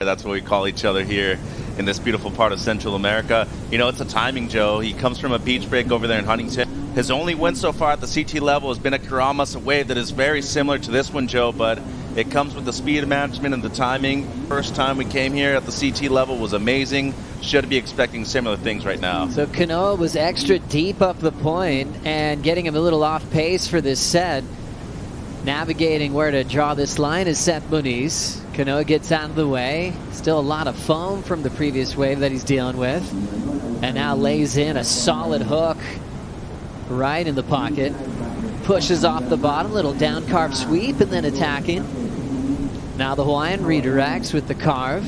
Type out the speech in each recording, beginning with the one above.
That's what we call each other here in this beautiful part of Central America. You know, it's a timing, Joe. He comes from a beach break over there in Huntington. His only win so far at the CT level has been a Karamas, a wave that is very similar to this one, Joe, but it comes with the speed management and the timing. First time we came here at the CT level was amazing. Should be expecting similar things right now. So Kanoa was extra deep up the point and getting him a little off pace for this set. Navigating where to draw this line is Seth Moniz. Kanoa gets out of the way. Still a lot of foam from the previous wave that he's dealing with. And now lays in a solid hook right in the pocket. Pushes off the bottom, little down carve sweep, and then attacking. Now the Hawaiian redirects with the carve.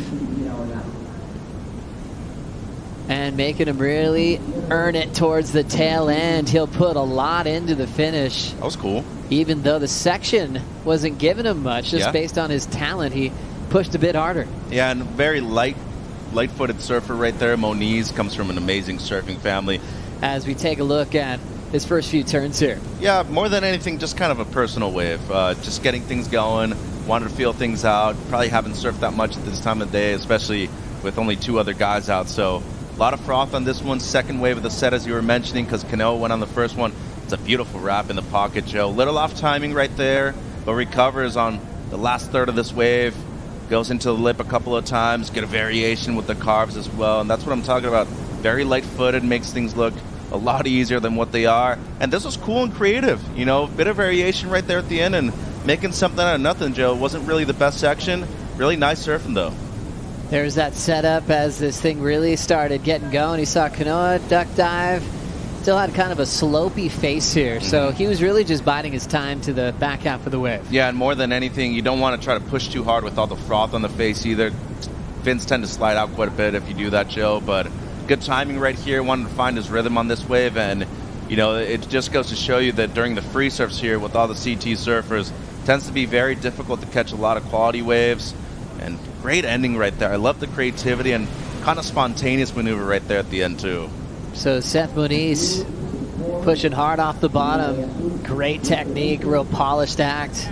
And making him really earn it towards the tail end. He'll put a lot into the finish. That was cool. Even though the section wasn't giving him much, just based on his talent, he pushed a bit harder. Yeah, and very light-footed surfer right there. Moniz comes from an amazing surfing family. As we take a look at his first few turns here. Yeah, more than anything, just kind of a personal wave. Just getting things going, wanted to feel things out. Probably haven't surfed that much at this time of the day, especially with only 2 other guys out. So a lot of froth on this one. Second wave of the set, as you were mentioning, because Kanoa went on the first one. It's a beautiful wrap in the pocket, Joe. Little off timing right there, but recovers on the last third of this wave. Goes into the lip a couple of times. Get a variation with the carves as well. And that's what I'm talking about. Very light-footed, makes things look a lot easier than what they are. And this was cool and creative. You know, bit of variation right there at the end and making something out of nothing, Joe. It wasn't really the best section. Really nice surfing, though. There's that setup as this thing really started getting going. He saw Kanoa duck dive. Still had kind of a slopey face here, so he was really just biding his time to the back half of the wave. Yeah, and more than anything, you don't want to try to push too hard with all the froth on the face either. Fins tend to slide out quite a bit if you do that, Joe, but good timing right here. Wanted to find his rhythm on this wave, and you know, it just goes to show you that during the free surfs here with all the CT surfers, it tends to be very difficult to catch a lot of quality waves. And great ending right there. I love the creativity and kind of spontaneous maneuver right there at the end too. So Seth Moniz pushing hard off the bottom. Great technique, real polished act.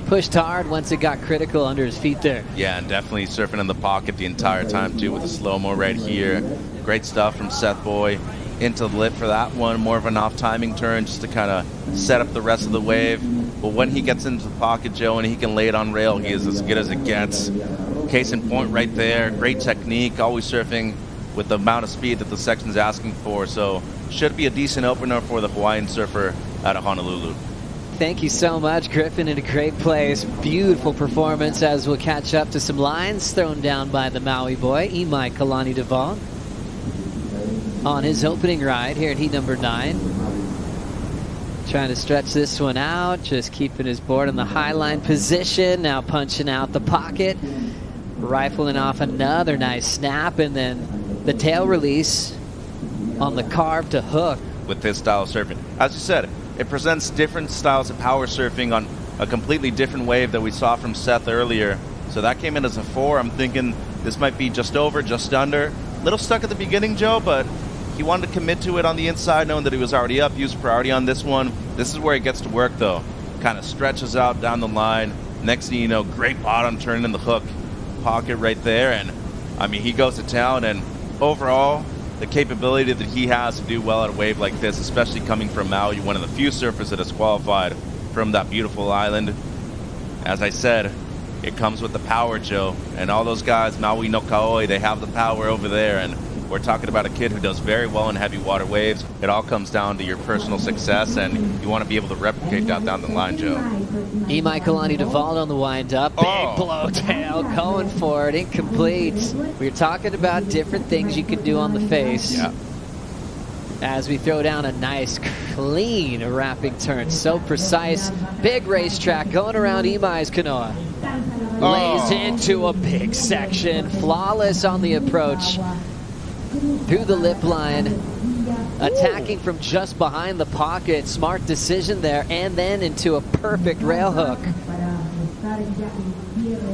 Pushed hard once it got critical under his feet there. Yeah, and definitely surfing in the pocket the entire time too with a slow-mo right here. Great stuff from Seth Boy. Into the lip for that one. More of an off-timing turn just to kind of set up the rest of the wave. But when he gets into the pocket, Joe, and he can lay it on rail, he is as good as it gets. Case in point right there. Great technique. Always surfing with the amount of speed that the section's asking for. So should be a decent opener for the Hawaiian surfer out of Honolulu. Thank you so much, Griffin, in a great place. Beautiful performance as we'll catch up to some lines thrown down by the Maui boy, Imaikalani deVault, on his opening ride here at heat number 9. Trying to stretch this one out, just keeping his board in the high line position. Now punching out the pocket, rifling off another nice snap, and then the tail release on the carve to hook. With this style of surfing, as you said, it presents different styles of power surfing on a completely different wave that we saw from Seth earlier. So that came in as a 4. I'm thinking this might be just over, just under. Little stuck at the beginning, Joe, but he wanted to commit to it on the inside, knowing that he was already up, used priority on this one. This is where he gets to work, though. Kind of stretches out down the line. Next thing you know, great bottom turn in the hook pocket right there. And, I mean, he goes to town, and overall, the capability that he has to do well at a wave like this, especially coming from Maui, one of the few surfers that has qualified from that beautiful island. As I said, it comes with the power, Joe. And all those guys, Maui no Kaoi, they have the power over there. And we're talking about a kid who does very well in heavy water waves. It all comes down to your personal success, and you want to be able to replicate that down the line, Joe. Imaikalani deVault on the wind-up. Big blowtail going for it. Incomplete. We were talking about different things you can do on the face. Yeah. As we throw down a nice, clean wrapping turn. So precise. Big racetrack going around Imai's Kanoa. Lays into a big section. Flawless on the approach. Through the lip line, attacking from just behind the pocket. Smart decision there, and then into a perfect rail hook.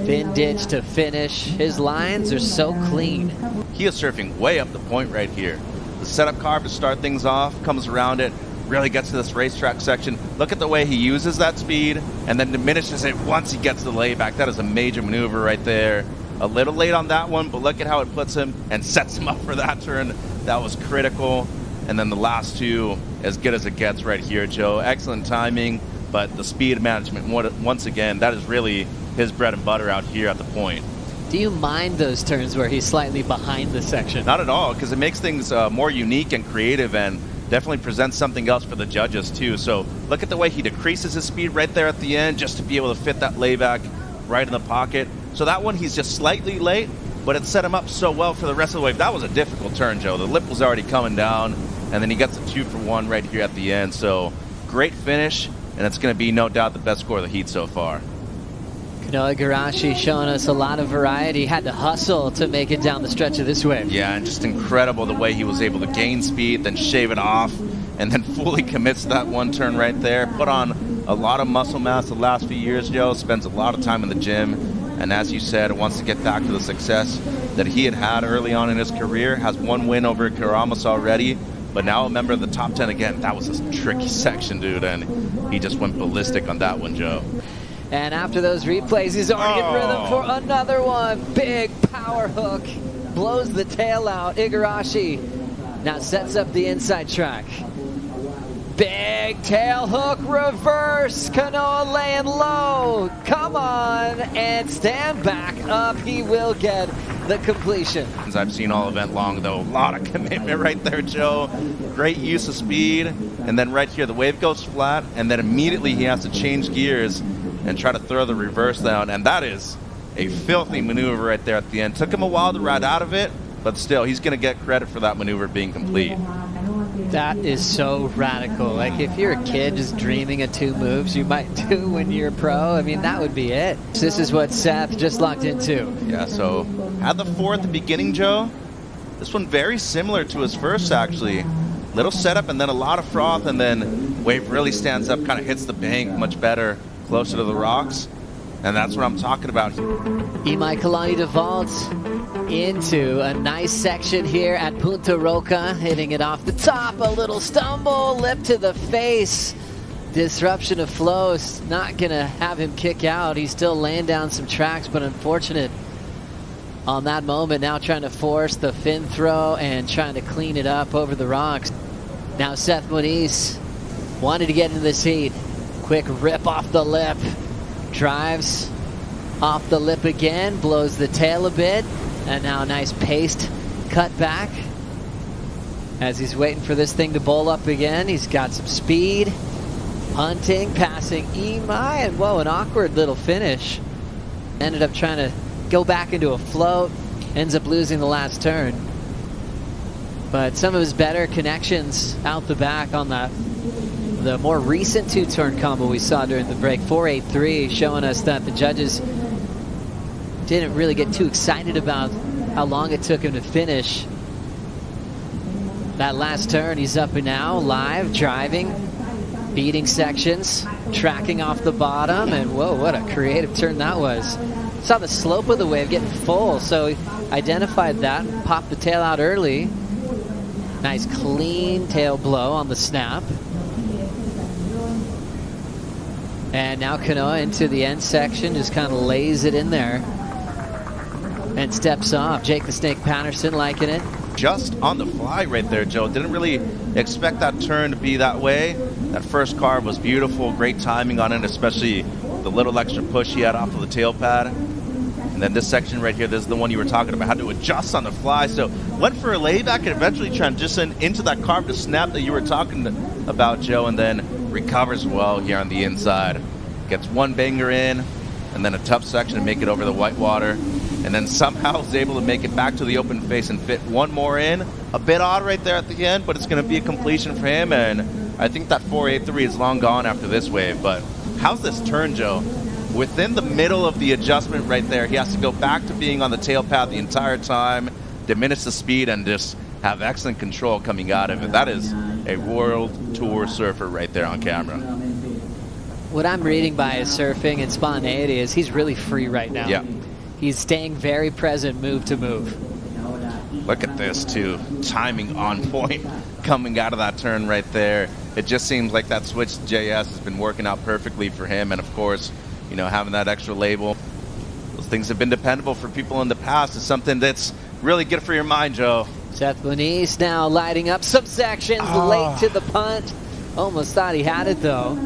Fin ditch to finish. His lines are so clean. He is surfing way up the point right here. The setup carve to start things off, comes around it, really gets to this racetrack section. Look at the way he uses that speed and then diminishes it once he gets the layback. That is a major maneuver right there. A little late on that one, but look at how it puts him and sets him up for that turn. That was critical. And then the last two, as good as it gets right here, Joe. Excellent timing, but the speed management, once again, that is really his bread and butter out here at the point. Do you mind those turns where he's slightly behind the section? Not at all, because it makes things more unique and creative, and definitely presents something else for the judges too. So look at the way he decreases his speed right there at the end, just to be able to fit that layback right in the pocket. So that one, he's just slightly late, but it set him up so well for the rest of the wave. That was a difficult turn, Joe. The lip was already coming down, and then he gets a 2-for-1 right here at the end. So great finish, and it's going to be no doubt the best score of the heat so far. Kanoa Igarashi showing us a lot of variety. Had to hustle to make it down the stretch of this wave. Yeah, and just incredible the way he was able to gain speed, then shave it off, and then fully commits to that one turn right there. Put on a lot of muscle mass the last few years, Joe. Spends a lot of time in the gym, and as you said, wants to get back to the success that he had early on in his career. Has one win over Karamas already, but now a member of the top 10 again. That was a tricky section, dude, and he just went ballistic on that one, Joe. And after those replays, he's already in rhythm for another one. Big power hook. Blows the tail out. Igarashi now sets up the inside track. Big tail hook reverse. Kanoa laying low. Come on and stand back up. He will get the completion. I've seen all event long, though. A lot of commitment right there, Joe. Great use of speed. And then right here, the wave goes flat, and then immediately he has to change gears and try to throw the reverse down, and that is a filthy maneuver right there at the end. Took him a while to ride out of it, but still, he's going to get credit for that maneuver being complete. That is so radical. Like, if you're a kid just dreaming of 2 moves you might do when you're a pro, I mean, that would be it. This is what Seth just locked into. Yeah, so had the 4 at the beginning, Joe. This one very similar to his first, actually. Little setup and then a lot of froth, and then wave really stands up, kind of hits the bank much better, closer to the rocks, and that's what I'm talking about. Imaikalani deVault into a nice section here at Punta Roca, hitting it off the top, a little stumble, lip to the face. Disruption of flow is not gonna have him kick out. He's still laying down some tracks, but unfortunate on that moment. Now trying to force the fin throw and trying to clean it up over the rocks. Now Seth Moniz wanted to get into this heat. Quick rip off the lip, drives off the lip again, blows the tail a bit, and now a nice paced cut back. As he's waiting for this thing to bowl up again, he's got some speed, hunting, passing Imai, and whoa, an awkward little finish. Ended up trying to go back into a float, ends up losing the last turn. But some of his better connections out the back on the more recent 2-turn combo we saw during the break. 483, showing us that the judges didn't really get too excited about how long it took him to finish that last turn. He's up and now, live, driving, beating sections, tracking off the bottom, and whoa, what a creative turn that was. Saw the slope of the wave getting full, so he identified that and popped the tail out early. Nice clean tail blow on the snap. And now Kanoa into the end section, just kind of lays it in there and steps off. Jake the Snake Patterson liking it. Just on the fly right there, Joe. Didn't really expect that turn to be that way. That first carve was beautiful, great timing on it, especially the little extra push he had off of the tail pad. And then this section right here, this is the one you were talking about, had to adjust on the fly. So went for a layback and eventually transitioned into that carve to snap that you were talking about, Joe, and then recovers well here on the inside. Gets one banger in, and then a tough section to make it over the whitewater. And then somehow is able to make it back to the open face and fit one more in. A bit odd right there at the end, but it's going to be a completion for him. And I think that 483 is long gone after this wave. But how's this turn, Joe? Within the middle of the adjustment right there, he has to go back to being on the tail path the entire time, diminish the speed, and just have excellent control coming out of it. That is a world tour surfer right there on camera. What I'm reading by his surfing and spontaneity is he's really free right now. Yeah. He's staying very present move to move. Look at this, too. Timing on point coming out of that turn right there. It just seems like that switch to JS has been working out perfectly for him. And, of course, you know, having that extra label. Those things have been dependable for people in the past. It's something that's really good for your mind, Joe. Seth Moniz now lighting up some sections, late to the punt. Almost thought he had it though.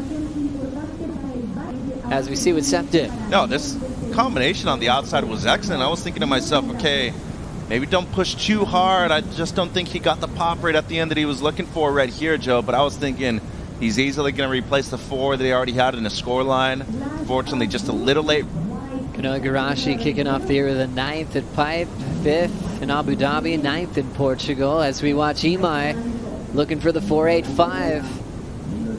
As we see what Seth did. No, this combination on the outside was excellent. I was thinking to myself, okay, maybe don't push too hard. I just don't think he got the pop rate at the end that he was looking for right here, Joe. But I was thinking he's easily going to replace the 4 that he already had in the score line. Fortunately, just a little late. Kanoa Igarashi kicking off the year with a 9th at Pipe, 5th in Abu Dhabi, 9th in Portugal. As we watch Imai looking for the 4.85.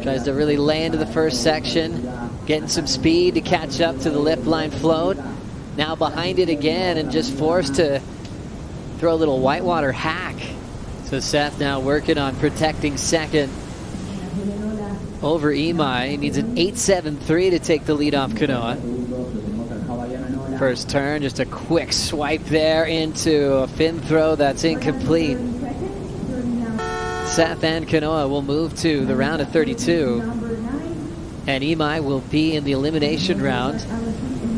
Tries to really lay into the first section, getting some speed to catch up to the lip line float. Now behind it again and just forced to throw a little whitewater hack. So Seth now working on protecting second over Imai. He needs an 8.73 to take the lead off Kanoa. First turn, just a quick swipe there into a fin throw that's incomplete. Seth and Kanoa will move to the round of 32. And Imai will be in the elimination round.